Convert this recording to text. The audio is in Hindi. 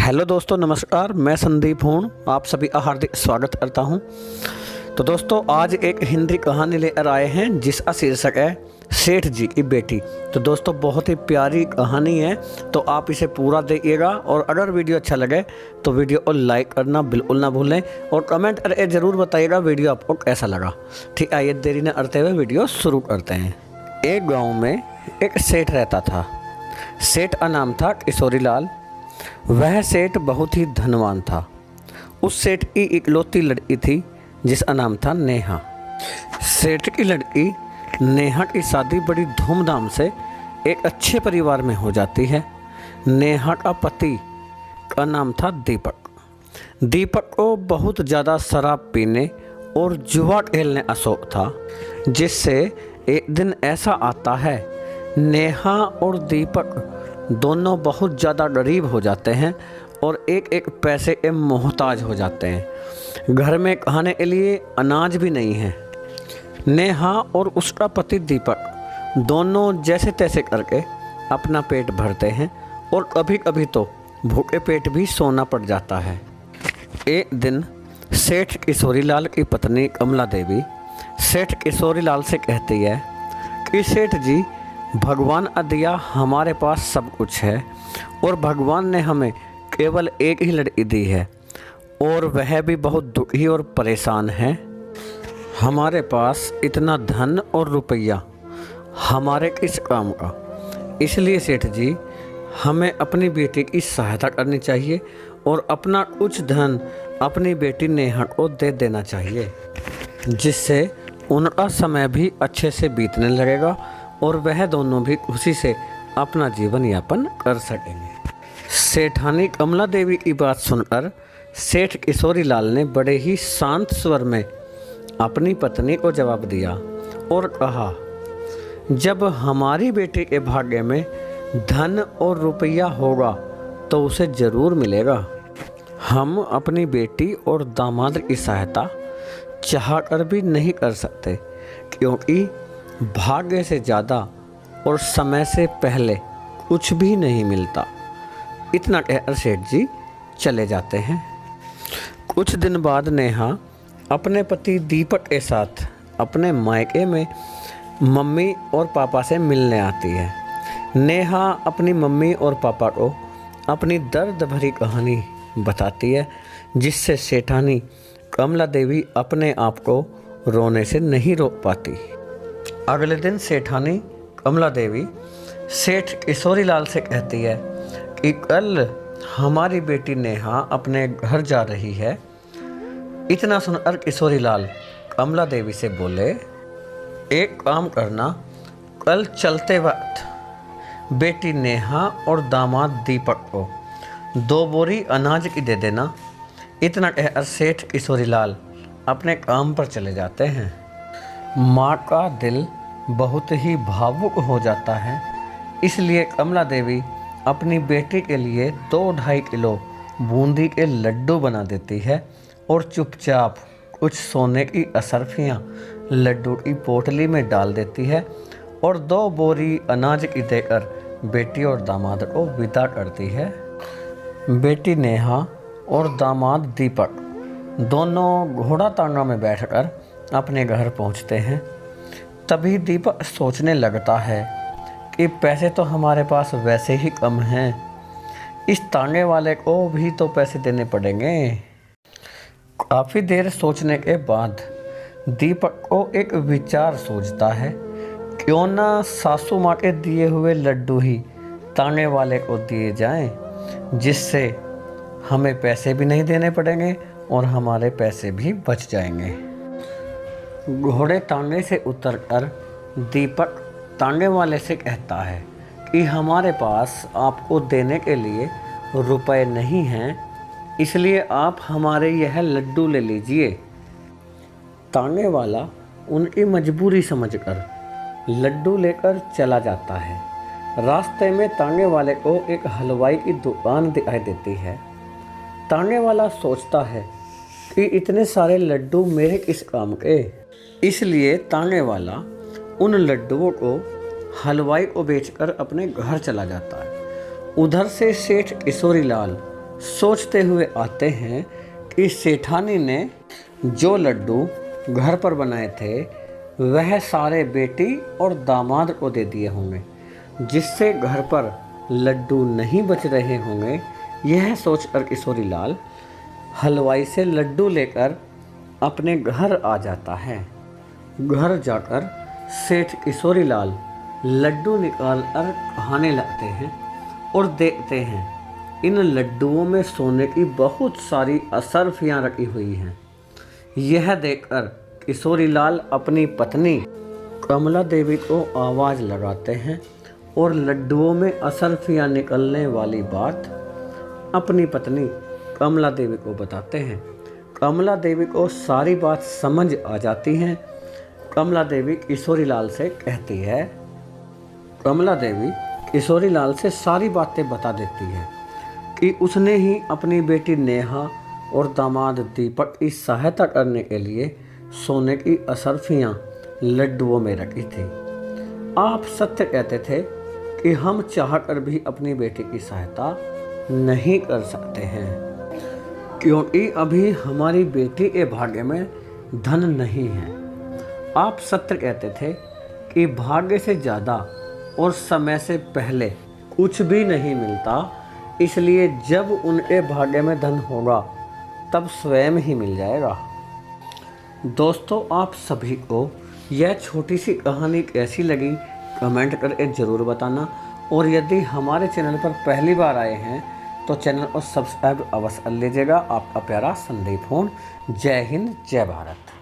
हेलो दोस्तों, नमस्कार। मैं संदीप हूँ, आप सभी का हार्दिक स्वागत करता हूँ। तो दोस्तों, आज एक हिंदी कहानी लेकर आए हैं जिसका शीर्षक है सेठ जी की बेटी। तो दोस्तों, बहुत ही प्यारी कहानी है, तो आप इसे पूरा देखिएगा। और अगर वीडियो अच्छा लगे तो वीडियो को लाइक करना बिल्कुल ना भूलें और कमेंट करके ज़रूर बताइएगा वीडियो आपको कैसा लगा। ठीक है, ये देरी न करते हुए वीडियो शुरू करते हैं। एक गाँव में एक सेठ रहता था। सेठ का नाम था किशोरी लाल। वह सेठ बहुत ही धनवान था। उस सेठ की इकलौती लड़की थी जिसका नाम था नेहा। सेठ की लड़की नेहा की शादी बड़ी धूमधाम से एक अच्छे परिवार में हो जाती है। नेहा का पति का नाम था दीपक। दीपक को बहुत ज़्यादा शराब पीने और जुआ खेलने का शौक था, जिससे एक दिन ऐसा आता है नेहा और दीपक दोनों बहुत ज़्यादा गरीब हो जाते हैं और एक एक पैसे के मोहताज हो जाते हैं। घर में खाने के लिए अनाज भी नहीं है। नेहा और उसका पति दीपक दोनों जैसे तैसे करके अपना पेट भरते हैं और कभी कभी तो भूखे पेट भी सोना पड़ जाता है। एक दिन सेठ किशोरी लाल की पत्नी कमला देवी सेठ किशोरी लाल से कहती है कि सेठ जी, भगवान का दिया हमारे पास सब कुछ है और भगवान ने हमें केवल एक ही लड़की दी है और वह भी बहुत दुखी और परेशान है। हमारे पास इतना धन और रुपया हमारे किस काम का। इसलिए सेठ जी, हमें अपनी बेटी की सहायता करनी चाहिए और अपना कुछ धन अपनी बेटी नेहा को दे देना चाहिए, जिससे उनका समय भी अच्छे से बीतने लगेगा और वह दोनों भी खुशी से अपना जीवन यापन कर सकेंगे। सेठानी कमला देवी की बात सुनकर सेठ किशोरी लाल ने बड़े ही शांत स्वर में अपनी पत्नी को जवाब दिया और कहा, जब हमारी बेटी के भाग्य में धन और रुपया होगा तो उसे ज़रूर मिलेगा। हम अपनी बेटी और दामाद की सहायता चाहकर भी नहीं कर सकते, क्योंकि भाग्य से ज़्यादा और समय से पहले कुछ भी नहीं मिलता। इतना कहकर सेठ जी चले जाते हैं। कुछ दिन बाद नेहा अपने पति दीपक के साथ अपने मायके में मम्मी और पापा से मिलने आती है। नेहा अपनी मम्मी और पापा को अपनी दर्द भरी कहानी बताती है, जिससे सेठानी कमला देवी अपने आप को रोने से नहीं रोक पाती। अगले दिन सेठानी कमला देवी सेठ किशोरी लाल से कहती है कि कल हमारी बेटी नेहा अपने घर जा रही है। इतना सुनकर किशोरी लाल कमला देवी से बोले, एक काम करना, कल चलते वक्त बेटी नेहा और दामाद दीपक को 2 बोरी अनाज की दे देना। इतना कहकर सेठ किशोरी लाल अपने काम पर चले जाते हैं। माँ का दिल बहुत ही भावुक हो जाता है, इसलिए कमला देवी अपनी बेटी के लिए 2-2.5 किलो बूंदी के लड्डू बना देती है और चुपचाप कुछ सोने की असरफियाँ लड्डू की पोटली में डाल देती है और 2 बोरी अनाज की देकर बेटी और दामाद को विदा करती है। बेटी नेहा और दामाद दीपक दोनों घोड़ा तांगा में बैठकर अपने घर पहुंचते हैं। तभी दीपक सोचने लगता है कि पैसे तो हमारे पास वैसे ही कम हैं, इस तांगे वाले को भी तो पैसे देने पड़ेंगे। काफ़ी देर सोचने के बाद दीपक को एक विचार सूझता है, क्यों ना सासू माँ के दिए हुए लड्डू ही तांगे वाले को दिए जाएं, जिससे हमें पैसे भी नहीं देने पड़ेंगे और हमारे पैसे भी बच जाएंगे। घोड़े तांगे से उतरकर दीपक तांगे वाले से कहता है कि हमारे पास आपको देने के लिए रुपए नहीं हैं, इसलिए आप हमारे यह लड्डू ले लीजिए। तांगे वाला उनकी मजबूरी समझकर लड्डू लेकर चला जाता है। रास्ते में तांगे वाले को एक हलवाई की दुकान दिखाई देती है। तांगे वाला सोचता है कि इतने सारे लड्डू मेरे किस काम के, इसलिए तांगे वाला उन लड्डुओं को हलवाई को बेचकर अपने घर चला जाता है। उधर से सेठ किशोरी लाल सोचते हुए आते हैं कि सेठानी ने जो लड्डू घर पर बनाए थे वह सारे बेटी और दामाद को दे दिए होंगे, जिससे घर पर लड्डू नहीं बच रहे होंगे। यह सोचकर किशोरी लाल हलवाई से लड्डू लेकर अपने घर आ जाता है। घर जाकर सेठ किशोरी लाल लड्डू निकाल कर खाने लगते हैं और देखते हैं इन लड्डुओं में सोने की बहुत सारी असरफियाँ रखी हुई हैं। यह देखकर किशोरी लाल अपनी पत्नी कमला देवी को आवाज़ लगाते हैं और लड्डुओं में असरफियाँ निकलने वाली बात अपनी पत्नी कमला देवी को बताते हैं। कमला देवी को सारी बात समझ आ जाती है। कमला देवी किशोरी लाल से कहती है, कमला देवी किशोरी लाल से सारी बातें बता देती है कि उसने ही अपनी बेटी नेहा और दामाद दीपक की सहायता करने के लिए सोने की असरफियाँ लड्डुओं में रखी थी। आप सत्य कहते थे कि हम चाहकर भी अपनी बेटी की सहायता नहीं कर सकते हैं, क्योंकि अभी हमारी बेटी के भाग्य में धन नहीं है। आप सत्य कहते थे कि भाग्य से ज़्यादा और समय से पहले कुछ भी नहीं मिलता, इसलिए जब उनके भाग्य में धन होगा तब स्वयं ही मिल जाएगा। दोस्तों, आप सभी को यह छोटी सी कहानी कैसी लगी कमेंट करके ज़रूर बताना, और यदि हमारे चैनल पर पहली बार आए हैं तो चैनल को सब्सक्राइब अवश्य कर लीजिएगा। आपका प्यारा संदीप हूँ। जय हिंद, जय भारत।